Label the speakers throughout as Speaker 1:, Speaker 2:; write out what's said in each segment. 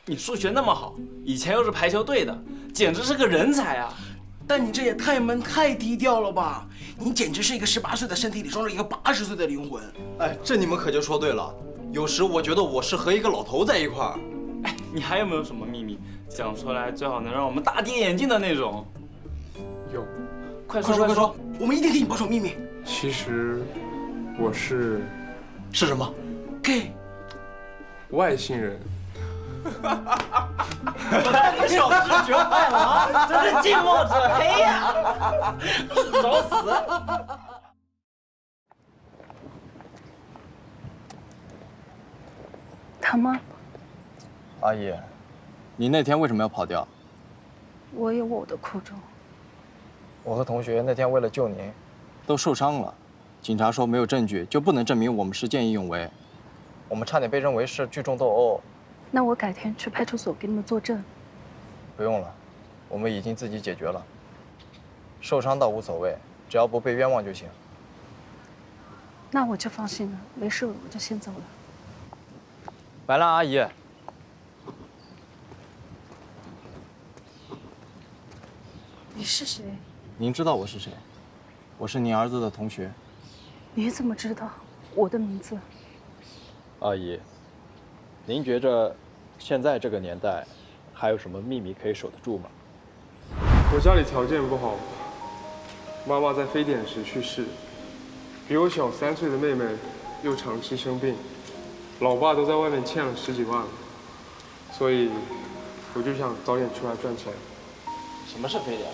Speaker 1: 你数学那么好，以前又是排球队的，简直是个人才啊！
Speaker 2: 但你这也太闷太低调了吧！你简直是一个18岁的身体里装着一个80岁的灵魂。
Speaker 3: 哎，这你们可就说对了。有时我觉得我是和一个老头在一块儿。
Speaker 1: 哎，你还有没有什么秘密？讲出来最好能让我们大跌眼镜的那种。
Speaker 4: 有，
Speaker 1: 快说！
Speaker 2: 我们一定给你保守秘密。
Speaker 4: 其实我是
Speaker 3: 什么
Speaker 2: gay。
Speaker 4: 外星人。
Speaker 1: 这小子是学坏了啊！真是近墨者黑呀！找死！
Speaker 5: 疼吗？
Speaker 3: 阿姨，你那天为什么要跑掉？
Speaker 5: 我有我的苦衷。
Speaker 3: 我和同学那天为了救您，都受伤了。警察说没有证据就不能证明我们是见义勇为，我们差点被认为是聚众斗殴。
Speaker 5: 那我改天去派出所给你们作证。
Speaker 3: 不用了，我们已经自己解决了。受伤倒无所谓，只要不被冤枉就行。
Speaker 5: 那我就放心了，没事我就先走了。
Speaker 3: 白兰阿姨，
Speaker 5: 你是谁？
Speaker 3: 您知道我是谁？我是您儿子的同学。
Speaker 5: 你怎么知道我的名字？
Speaker 6: 阿姨，您觉着现在这个年代还有什么秘密可以守得住吗？
Speaker 4: 我家里条件不好，妈妈在非典时去世，比我小3岁的妹妹又长期生病，老爸都在外面欠了10几万，所以我就想早点出来赚钱。
Speaker 3: 什么是非典？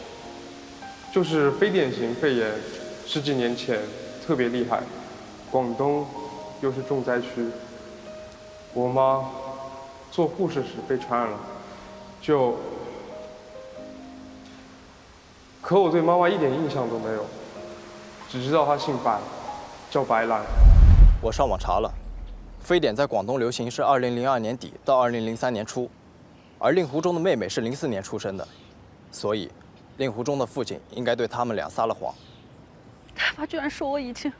Speaker 4: 就是非典型肺炎，10几年前特别厉害，广东又是重灾区。我妈做护士时被传染了，可我对妈妈一点印象都没有，只知道她姓白，叫白兰。
Speaker 3: 我上网查了，非典在广东流行是2002年底到2003年初，而令狐冲的妹妹是04年出生的，所以令狐冲的父亲应该对他们俩撒了谎。
Speaker 5: 他爸居然说我以前……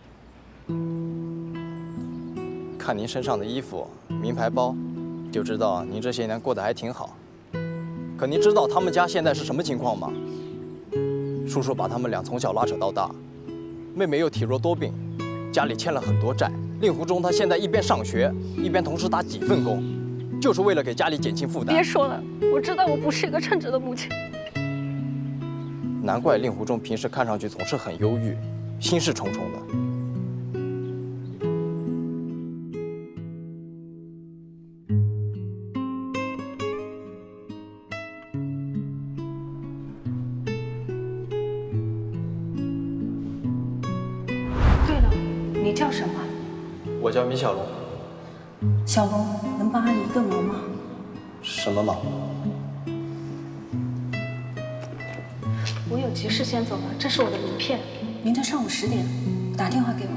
Speaker 3: 看您身上的衣服、名牌包，就知道您这些年过得还挺好。可您知道他们家现在是什么情况吗？叔叔把他们俩从小拉扯到大，妹妹又体弱多病，家里欠了很多债。令狐冲他现在一边上学，一边同时打几份工，就是为了给家里减轻负担。
Speaker 5: 别说了，我知道我不是一个称职的母亲。
Speaker 3: 难怪令狐冲平时看上去总是很忧郁，心事重重的。
Speaker 5: 对了，你叫什么？
Speaker 3: 我叫米小龙。
Speaker 5: 小龙，能帮阿姨一个忙吗？
Speaker 3: 什么忙？
Speaker 5: 我有急事先走了，这是我的名片，明天上午10点打电话给我。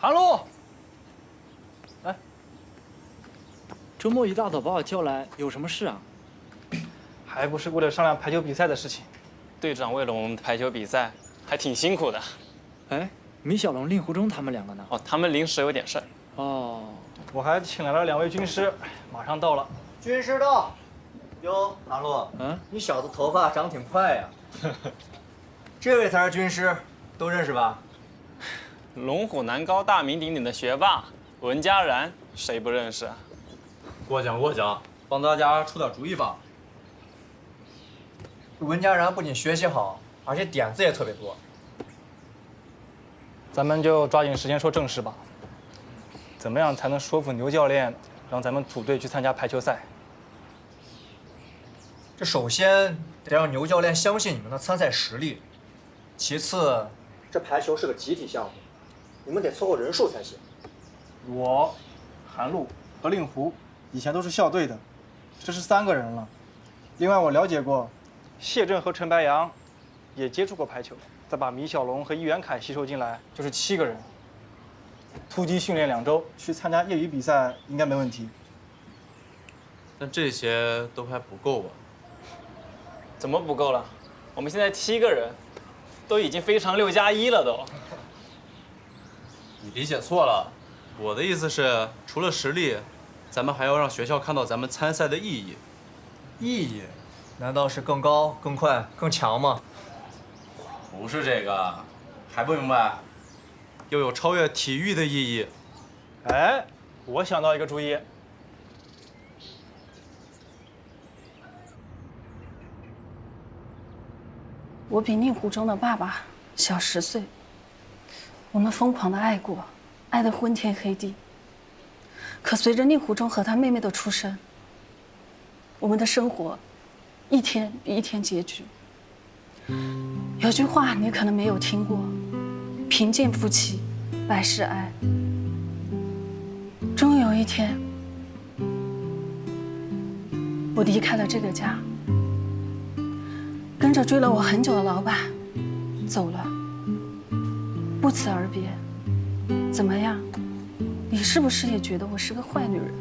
Speaker 7: 韩露，来，周末一大早把我叫来，有什么事啊？
Speaker 8: 还不是为了商量排球比赛的事情。
Speaker 1: 队长为了我们排球比赛，还挺辛苦的。
Speaker 7: 哎，米小龙、令狐冲他们两个呢？
Speaker 1: 哦，他们临时有点事儿。
Speaker 7: 哦，
Speaker 8: 我还请来了2位军师，马上到了。
Speaker 9: 军师到。哟，韩露，你小子头发长挺快呀。这位才是军师，都认识吧？
Speaker 1: 龙虎南高大名鼎鼎的学霸文家然，谁不认识啊？
Speaker 3: 过奖，帮大家出点主意吧。
Speaker 9: 文家然不仅学习好，而且点子也特别多。
Speaker 8: 咱们就抓紧时间说正事吧。怎么样才能说服牛教练，让咱们组队去参加排球赛？
Speaker 9: 这首先得让牛教练相信你们的参赛实力，其次，这排球是个集体项目，你们得凑够人数才行。
Speaker 8: 我、韩露和令狐以前都是校队的，这是3个人了。另外我了解过，谢震和陈白杨也接触过排球，再把米小龙和易元凯吸收进来，就是7个人。突击训练2周，去参加业余比赛应该没问题。
Speaker 10: 但这些都还不够吧？
Speaker 7: 怎么不够了？我们现在7个人，都已经非常6+1了都。
Speaker 10: 你理解错了，我的意思是，除了实力，咱们还要让学校看到咱们参赛的意义。
Speaker 9: 意义？难道是更高、更快、更强吗？
Speaker 10: 不是这个，还不明白？要有超越体育的意义。
Speaker 8: 哎，我想到一个主意。
Speaker 5: 我比令狐冲的爸爸小10岁，我们疯狂的爱过，爱得昏天黑地。可随着令狐冲和他妹妹的出生，我们的生活一天比一天拮据。有句话你可能没有听过：贫贱夫妻百事哀。终有一天，我离开了这个家，跟着追了我很久的老板走了，不辞而别。怎么样？你是不是也觉得我是个坏女人？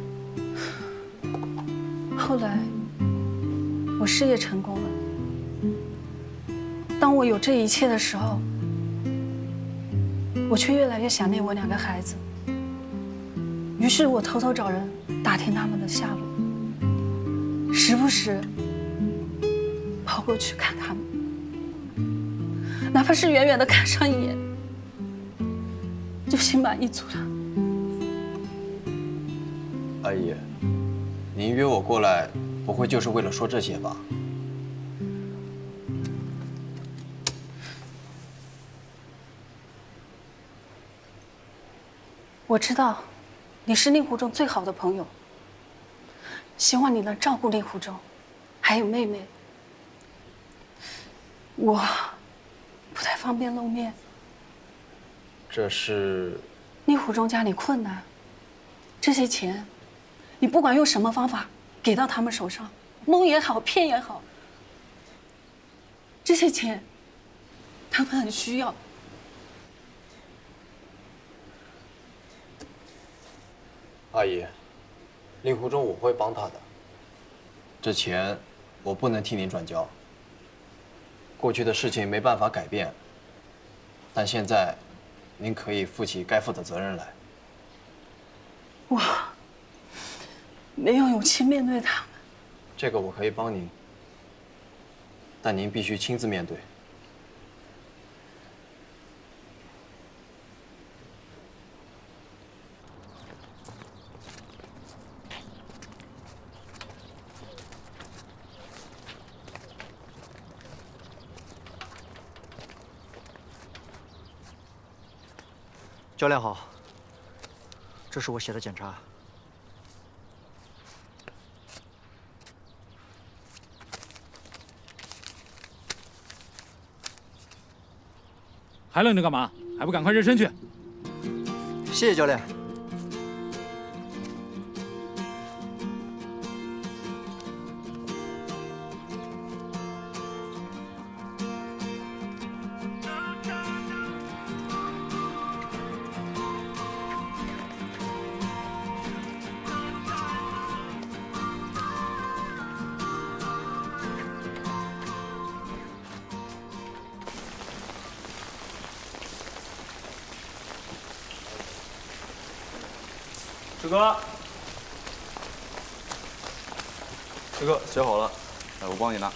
Speaker 5: 后来我事业成功了，当我有这一切的时候，我却越来越想念我2个孩子。于是我偷偷找人打听他们的下落，时不时跑过去看他们，哪怕是远远的看上一眼，就心满意足了。
Speaker 3: 阿姨，您约我过来，不会就是为了说这些吧？
Speaker 5: 我知道你是令狐冲最好的朋友，希望你能照顾令狐冲，还有妹妹。我不太方便露面。
Speaker 3: 这是
Speaker 5: 令狐冲家里困难，这些钱，你不管用什么方法给到他们手上，蒙也好，骗也好，这些钱他们很需要。
Speaker 3: 阿姨，令狐冲我会帮他的。这钱我不能替您转交。过去的事情没办法改变，但现在您可以负起该负的责任来。
Speaker 5: 我没有勇气面对他们。
Speaker 3: 这个我可以帮您，但您必须亲自面对。
Speaker 9: 教练好，这是我写的检查。
Speaker 7: 还愣着干嘛？还不赶快热身去！
Speaker 9: 谢谢教练。
Speaker 8: 志哥，
Speaker 10: 这个写好了，来，我帮你拿。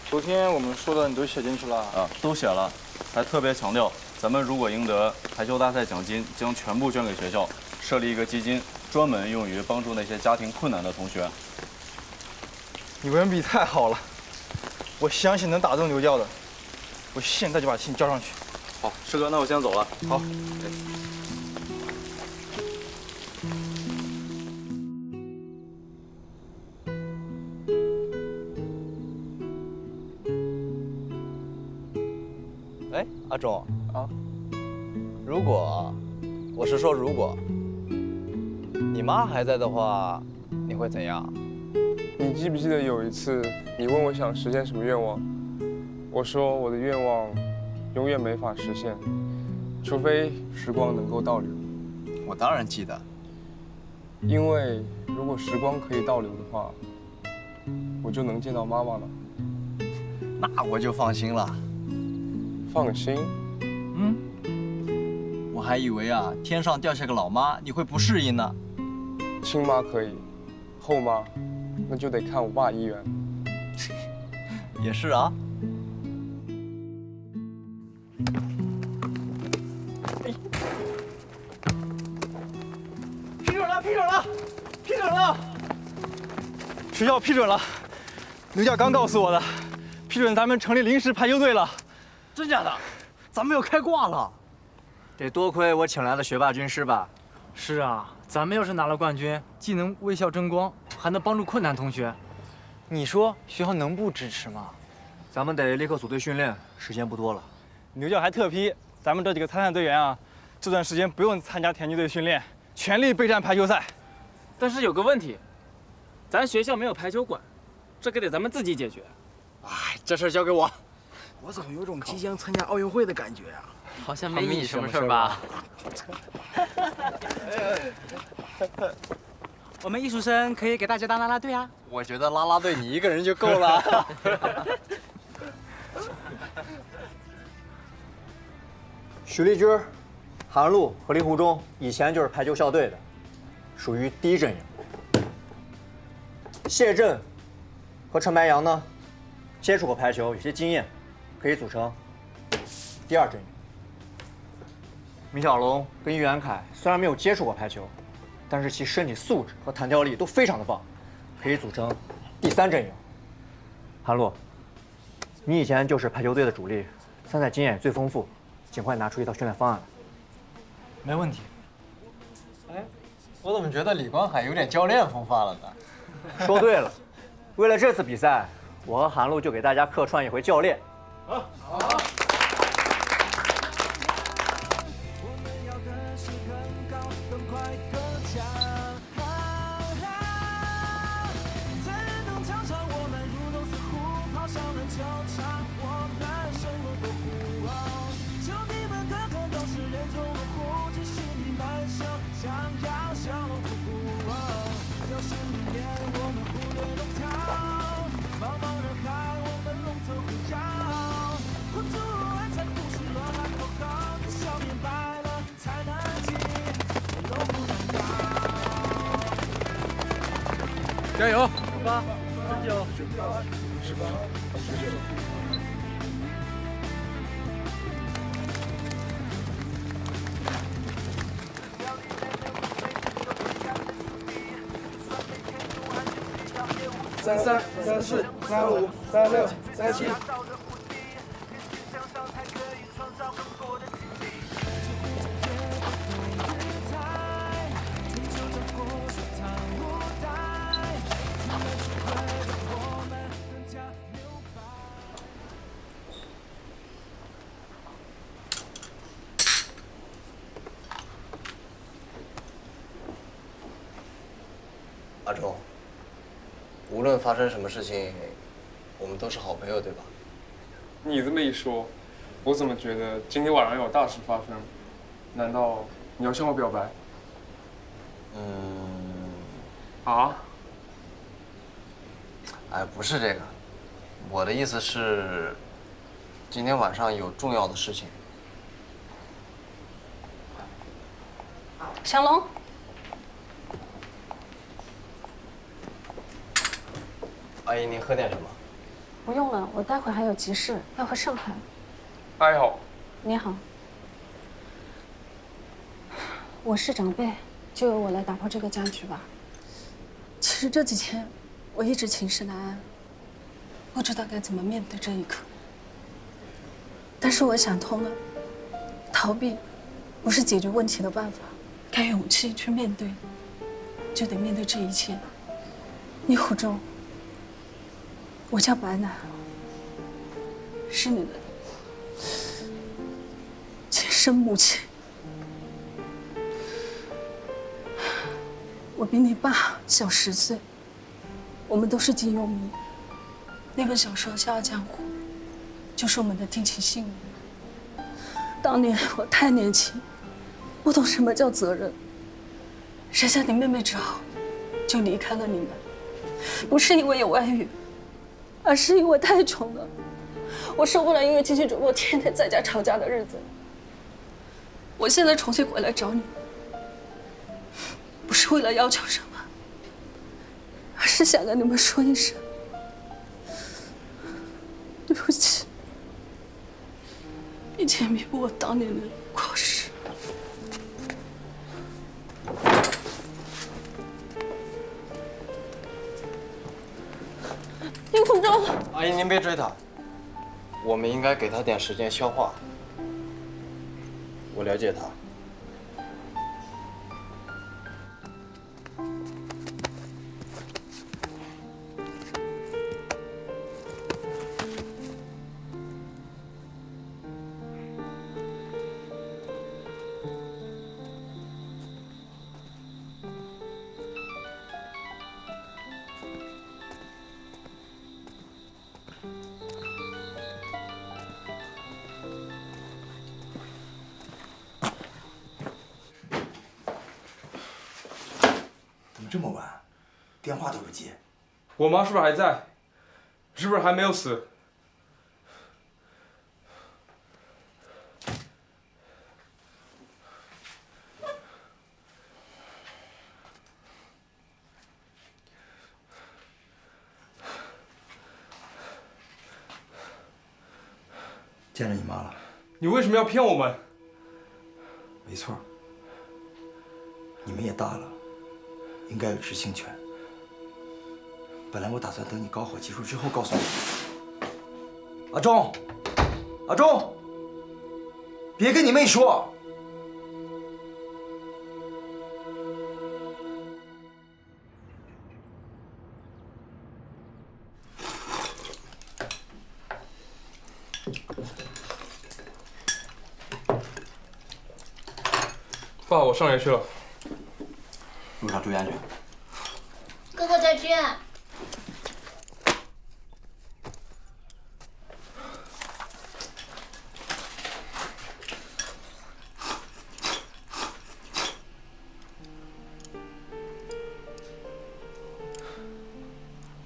Speaker 8: 昨天我们说的你都写进去了
Speaker 10: 啊，都写了，还特别强调，咱们如果赢得排球大赛奖金，将全部捐给学校，设立一个基金，专门用于帮助那些家庭困难的同学。
Speaker 8: 你文笔太好了，我相信能打动刘教的。我现在就把信交上去。
Speaker 10: 好，师哥，那我先走了。
Speaker 8: 好。
Speaker 3: 哎，阿忠
Speaker 8: 啊，
Speaker 3: 如果，我是说如果，你妈还在的话，你会怎样？
Speaker 4: 你记不记得有一次，你问我想实现什么愿望？我说我的愿望永远没法实现，除非时光能够倒流。
Speaker 3: 我当然记得。
Speaker 4: 因为如果时光可以倒流的话，我就能见到妈妈了。
Speaker 3: 那我就放心了。
Speaker 4: 放心？
Speaker 3: 我还以为啊，天上掉下个老妈，你会不适应呢。
Speaker 4: 亲妈可以，后妈那就得看我爸意愿。
Speaker 3: 也是啊。
Speaker 8: 批准了，批准了，批准了！学校批准了，刘教刚告诉我的，批准咱们成立临时排球队了。
Speaker 3: 真假的？咱们要开挂了。
Speaker 9: 得多亏我请来了学霸军师吧？
Speaker 7: 是啊，咱们要是拿了冠军，既能为校争光，还能帮助困难同学，你说学校能不支持吗？
Speaker 9: 咱们得立刻组队训练，时间不多了。
Speaker 8: 刘教还特批咱们这几个参赛队员啊，这段时间不用参加田径队训练，全力备战排球赛。
Speaker 7: 但是有个问题，咱学校没有排球馆，这个得咱们自己解决。
Speaker 3: 哎，这事交给我。
Speaker 2: 我怎么有种即将参加奥运会的感觉啊？
Speaker 7: 好像没你什么事吧？
Speaker 11: 我们艺术生可以给大家当啦啦队啊！
Speaker 3: 我觉得啦啦队你一个人就够了。
Speaker 9: 许丽君、韩露和令狐中以前就是排球校队的，属于第一阵营。谢震和陈白杨呢，接触过排球，有些经验，可以组成第二阵营。米小龙跟于元凯虽然没有接触过排球，但是其身体素质和弹跳力都非常的棒，可以组成第三阵营。韩露，你以前就是排球队的主力，参赛经验也最丰富，尽快拿出一套训练方案来。
Speaker 3: 没问题。哎，我怎么觉得李光海有点教练风范了呢？
Speaker 9: 说对了，为了这次比赛，我和韩露就给大家客串一回教练。
Speaker 3: 好。
Speaker 7: 加油！18、19、
Speaker 2: 33、34、35、36、37。
Speaker 3: 阿忠，无论发生什么事情，我们都是好朋友，对吧？
Speaker 4: 你这么一说，我怎么觉得今天晚上有大事发生？难道你要向我表白？啊？
Speaker 3: 哎，不是这个，我的意思是，今天晚上有重要的事情。
Speaker 5: 小龙。
Speaker 3: 阿姨，您喝点什么？
Speaker 5: 不用了，我待会还有急事要回上海。
Speaker 4: 阿姨好。
Speaker 5: 你好。我是长辈，就由我来打破这个僵局吧。其实这几天我一直寝食难安，不知道该怎么面对这一刻。但是我想通了，逃避不是解决问题的办法，该勇气去面对，就得面对这一切。令狐中。我叫白楠，是你的亲生母亲。我比你爸小10岁，我们都是金庸迷。那本小说《笑傲江湖》就是我们的定情信物。当年我太年轻，不懂什么叫责任，生下你妹妹之后，就离开了你们。不是因为有外遇，而是因为太穷了，我受不了因为经济主播天天在家吵架的日子。我现在重新回来找你，不是为了要求什么，而是想跟你们说一声对不起，并且弥补我当年的过失。宁苦中，
Speaker 3: 阿姨您别追他，我们应该给他点时间消化。我了解他。
Speaker 2: 怎么这么晚？电话都不接。
Speaker 4: 我妈是不是还在？是不是还没有死？
Speaker 2: 见着你妈了。
Speaker 4: 你为什么要骗我们？
Speaker 2: 没错，你们也大了，应该有知情权。本来我打算等你高考结束之后告诉你。阿忠，阿忠，别跟你妹说。
Speaker 4: 爸，我上学去了。
Speaker 3: 路上注意安全。
Speaker 12: 哥哥再见。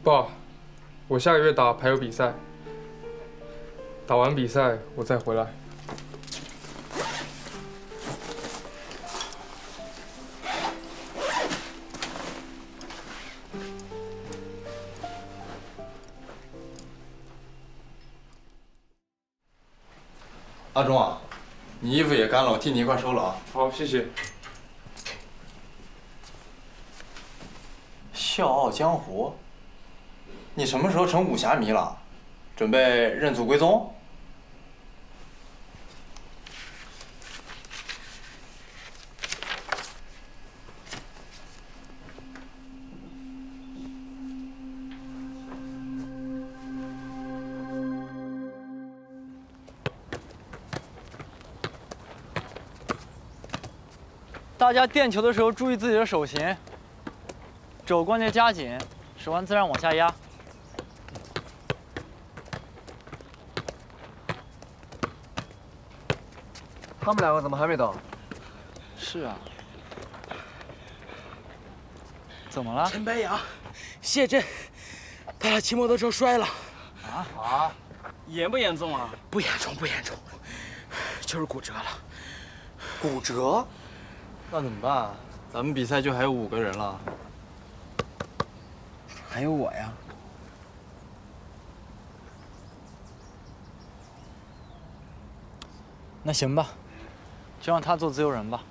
Speaker 4: 爸，我下个月打排球比赛，打完比赛我再回来。
Speaker 3: 阿忠啊，你衣服也干了，我替你一块收了啊。
Speaker 4: 好，谢谢。
Speaker 3: 笑傲江湖，你什么时候成武侠迷了？准备认祖归宗？
Speaker 7: 大家垫球的时候注意自己的手型，肘关节夹紧，手腕自然往下压。
Speaker 9: 他们两个怎么还没到？
Speaker 7: 是啊。怎么了？
Speaker 2: 陈白杨、谢震，他俩骑摩托车摔了。
Speaker 11: 严不严重啊？
Speaker 2: 不严重，不严重，就是骨折了。
Speaker 3: 骨折？那怎么办？咱们比赛就还有5个人了。
Speaker 2: 还有我呀。
Speaker 7: 那行吧，就让他做自由人吧。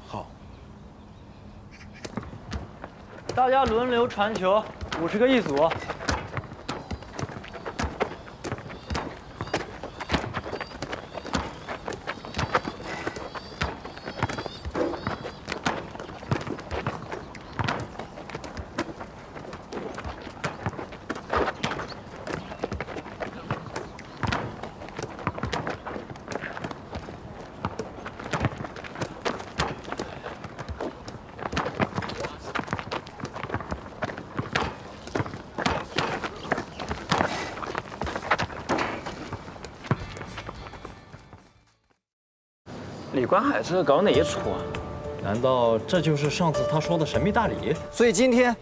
Speaker 2: 好。
Speaker 7: 大家轮流传球，50个一组。
Speaker 11: 你管孩子搞哪一出啊？
Speaker 6: 难道这就是上次他说的神秘大礼？
Speaker 9: 所以今天